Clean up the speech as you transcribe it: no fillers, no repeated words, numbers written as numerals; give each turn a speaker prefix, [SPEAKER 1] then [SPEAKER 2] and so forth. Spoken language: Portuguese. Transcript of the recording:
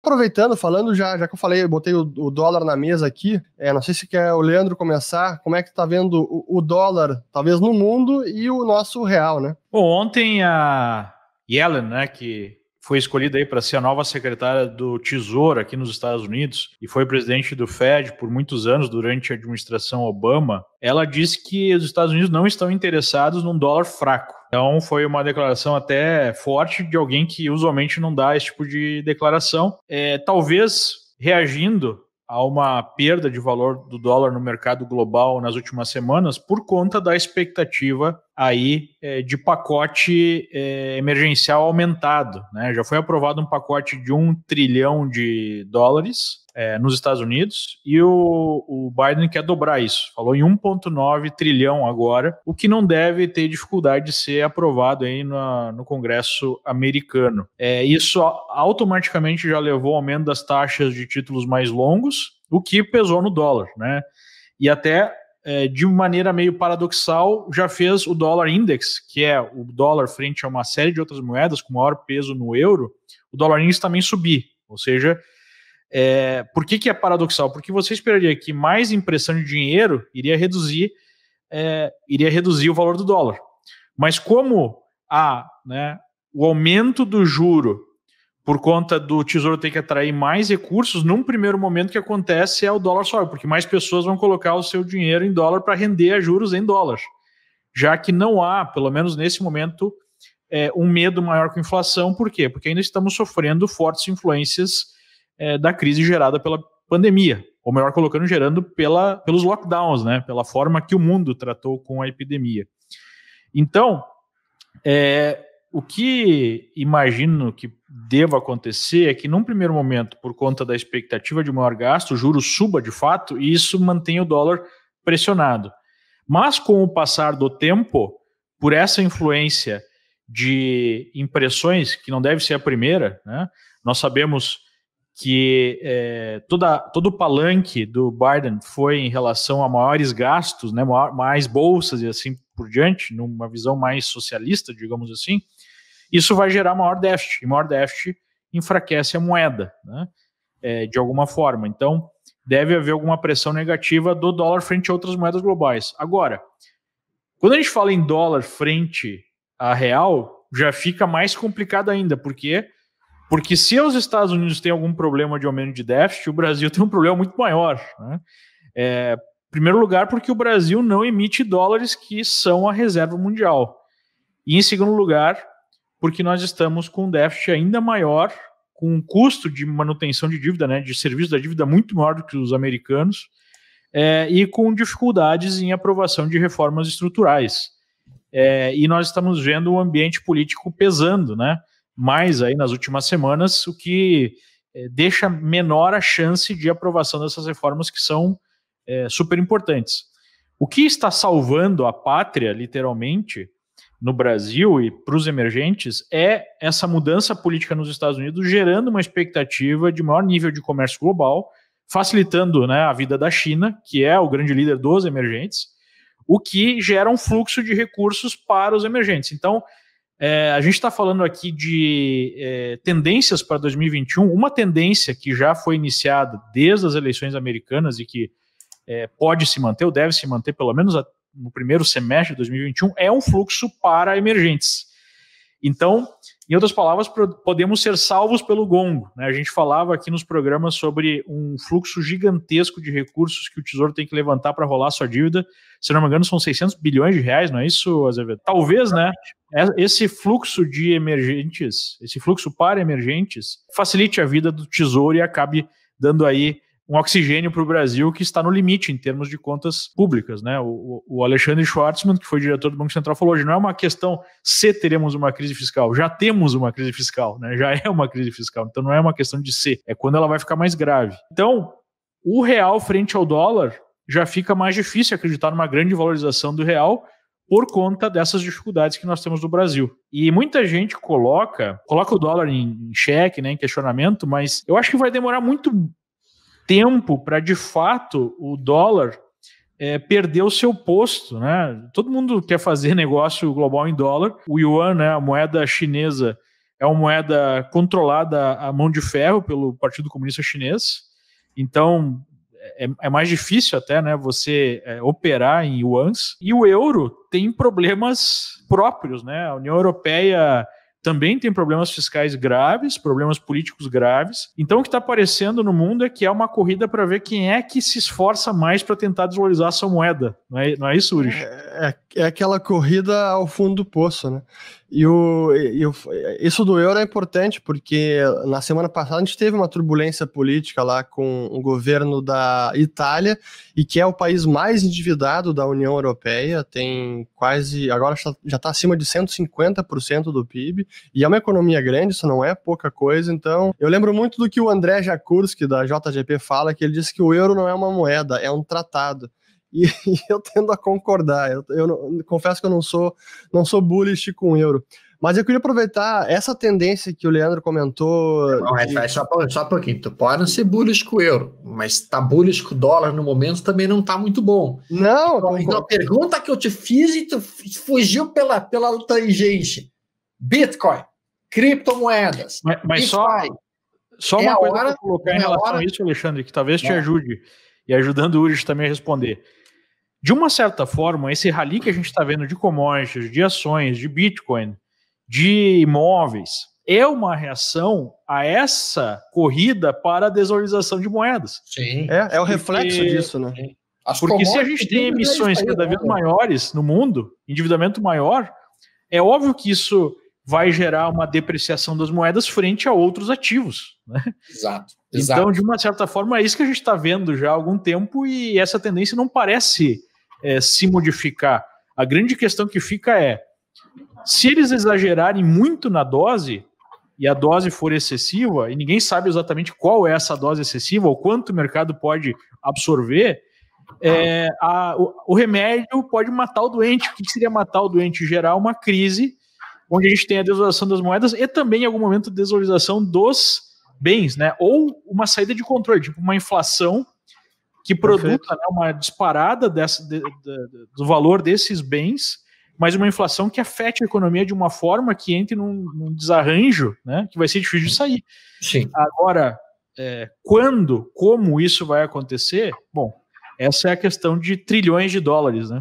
[SPEAKER 1] Aproveitando, falando, já que eu falei, eu botei o dólar na mesa aqui, não sei se quer o Leandro começar, como é que tá vendo o dólar, talvez no mundo, e o nosso real, né?
[SPEAKER 2] Bom, ontem a Yellen, né, que foi escolhida aí para ser a nova secretária do Tesouro aqui nos Estados Unidos e foi presidente do Fed por muitos anos durante a administração Obama, ela disse que os Estados Unidos não estão interessados num dólar fraco. Então foi uma declaração até forte de alguém que usualmente não dá esse tipo de declaração. Talvez reagindo a uma perda de valor do dólar no mercado global nas últimas semanas por conta da expectativa aí de pacote emergencial aumentado, né? Já foi aprovado um pacote de $1 trilhão nos Estados Unidos e o Biden quer dobrar isso. Falou em 1,9 trilhão agora, o que não deve ter dificuldade de ser aprovado aí no Congresso americano. Isso automaticamente já levou ao aumento das taxas de títulos mais longos, o que pesou no dólar, né? E até de maneira meio paradoxal, já fez o dólar index, que é o dólar frente a uma série de outras moedas com maior peso no euro, o dólar index também subir. Ou seja, por que é paradoxal? Porque você esperaria que mais impressão de dinheiro iria reduzir o valor do dólar. Mas como há, né, o aumento do juro por conta do Tesouro ter que atrair mais recursos, num primeiro momento que acontece o dólar sobe, porque mais pessoas vão colocar o seu dinheiro em dólar para render a juros em dólar, já que não há, pelo menos nesse momento, um medo maior com a inflação. Por quê? Porque ainda estamos sofrendo fortes influências da crise gerada pela pandemia, ou melhor colocando, gerando pelos lockdowns, né? Pela forma que o mundo tratou com a epidemia. Então, o que imagino que deva acontecer é que, num primeiro momento, por conta da expectativa de maior gasto, o juro suba de fato e isso mantém o dólar pressionado. Mas, com o passar do tempo, por essa influência de impressões, que não deve ser a primeira, né? Nós sabemos que todo o palanque do Biden foi em relação a maiores gastos, né? Mais bolsas e assim por diante, numa visão mais socialista, digamos assim. Isso vai gerar maior déficit, e maior déficit enfraquece a moeda, né? De alguma forma. Então, deve haver alguma pressão negativa do dólar frente a outras moedas globais. Agora, quando a gente fala em dólar frente a real, já fica mais complicado ainda. Por quê? Porque se os Estados Unidos têm algum problema de aumento de déficit, o Brasil tem um problema muito maior, né? Em primeiro lugar, porque o Brasil não emite dólares que são a reserva mundial. E em segundo lugar, porque nós estamos com um déficit ainda maior, com um custo de manutenção de dívida, né, de serviço da dívida muito maior do que os americanos, e com dificuldades em aprovação de reformas estruturais. E nós estamos vendo o ambiente político pesando, né, mais aí nas últimas semanas, o que deixa menor a chance de aprovação dessas reformas que são super importantes. O que está salvando a pátria, literalmente, no Brasil e para os emergentes, é essa mudança política nos Estados Unidos, gerando uma expectativa de maior nível de comércio global, facilitando, né, a vida da China, que é o grande líder dos emergentes, o que gera um fluxo de recursos para os emergentes. Então, a gente está falando aqui de tendências para 2021, uma tendência que já foi iniciada desde as eleições americanas e que pode se manter, ou deve se manter pelo menos no primeiro semestre de 2021, é um fluxo para emergentes. Então, em outras palavras, podemos ser salvos pelo gongo, né? A gente falava aqui nos programas sobre um fluxo gigantesco de recursos que o Tesouro tem que levantar para rolar sua dívida. Se não me engano, são 600 bilhões de reais, não é isso, Azevedo? Talvez, né, esse fluxo de emergentes, esse fluxo para emergentes, facilite a vida do Tesouro e acabe dando aí um oxigênio para o Brasil que está no limite em termos de contas públicas, né? O Alexandre Schwartzman, que foi diretor do Banco Central, falou hoje, não é uma questão se teremos uma crise fiscal, já temos uma crise fiscal, né? Já é uma crise fiscal, então não é uma questão de ser, é quando ela vai ficar mais grave. Então, o real frente ao dólar já fica mais difícil acreditar numa grande valorização do real por conta dessas dificuldades que nós temos no Brasil. E muita gente coloca o dólar em xeque, né, em questionamento, mas eu acho que vai demorar muito tempo para, de fato, o dólar perder o seu posto, né? Todo mundo quer fazer negócio global em dólar. O yuan, né, a moeda chinesa, é uma moeda controlada à mão de ferro pelo Partido Comunista Chinês, então é mais difícil até, né, você operar em yuans, e o euro tem problemas próprios, né? A União Europeia também tem problemas fiscais graves, problemas políticos graves. Então o que está aparecendo no mundo é que é uma corrida para ver quem é que se esforça mais para tentar desvalorizar a sua moeda. Não é isso, Ulrich?
[SPEAKER 1] É aquela corrida ao fundo do poço, né? Isso do euro é importante porque na semana passada a gente teve uma turbulência política lá com o governo da Itália, e que é o país mais endividado da União Europeia, tem quase, agora já está acima de 150% do PIB, e é uma economia grande, isso não é pouca coisa. Então eu lembro muito do que o André Jakurski da JGP fala, que ele disse que o euro não é uma moeda, é um tratado. E eu tendo a concordar. Eu confesso que eu não sou bullish com o euro. Mas eu queria aproveitar essa tendência que o Leandro comentou.
[SPEAKER 3] Só um pouquinho. Tu pode não ser bullish com o euro, mas tá bullish com o dólar no momento também não tá muito bom.
[SPEAKER 1] Não,
[SPEAKER 3] então a pergunta que eu te fiz e tu fugiu pela tangente. Bitcoin, criptomoedas.
[SPEAKER 2] Mas só uma coisa para colocar em relação a isso, Alexandre, que talvez te ajude, e ajudando o Ulrich também a responder. De uma certa forma, esse rally que a gente está vendo de commodities, de ações, de Bitcoin, de imóveis, é uma reação a essa corrida para a desvalorização de moedas.
[SPEAKER 1] Sim. É o reflexo disso, né?
[SPEAKER 2] Porque se a gente tem emissões cada vez maiores no mundo, endividamento maior, é óbvio que isso vai gerar uma depreciação das moedas frente a outros ativos, né?
[SPEAKER 3] Exato.
[SPEAKER 2] Então, de uma certa forma, é isso que a gente está vendo já há algum tempo, e essa tendência não parece se modificar. A grande questão que fica é, se eles exagerarem muito na dose, e a dose for excessiva, e ninguém sabe exatamente qual é essa dose excessiva, ou quanto o mercado pode absorver, o remédio pode matar o doente. O que seria matar o doente? Gerar uma crise onde a gente tem a desvalorização das moedas e também, em algum momento, a desvalorização dos bens, né? Ou uma saída de controle, tipo uma inflação que produza, né, uma disparada do valor desses bens, mas uma inflação que afete a economia de uma forma que entre num desarranjo, né, que vai ser difícil de sair.
[SPEAKER 3] Sim.
[SPEAKER 2] Agora, como isso vai acontecer? Bom, essa é a questão de trilhões de dólares, né?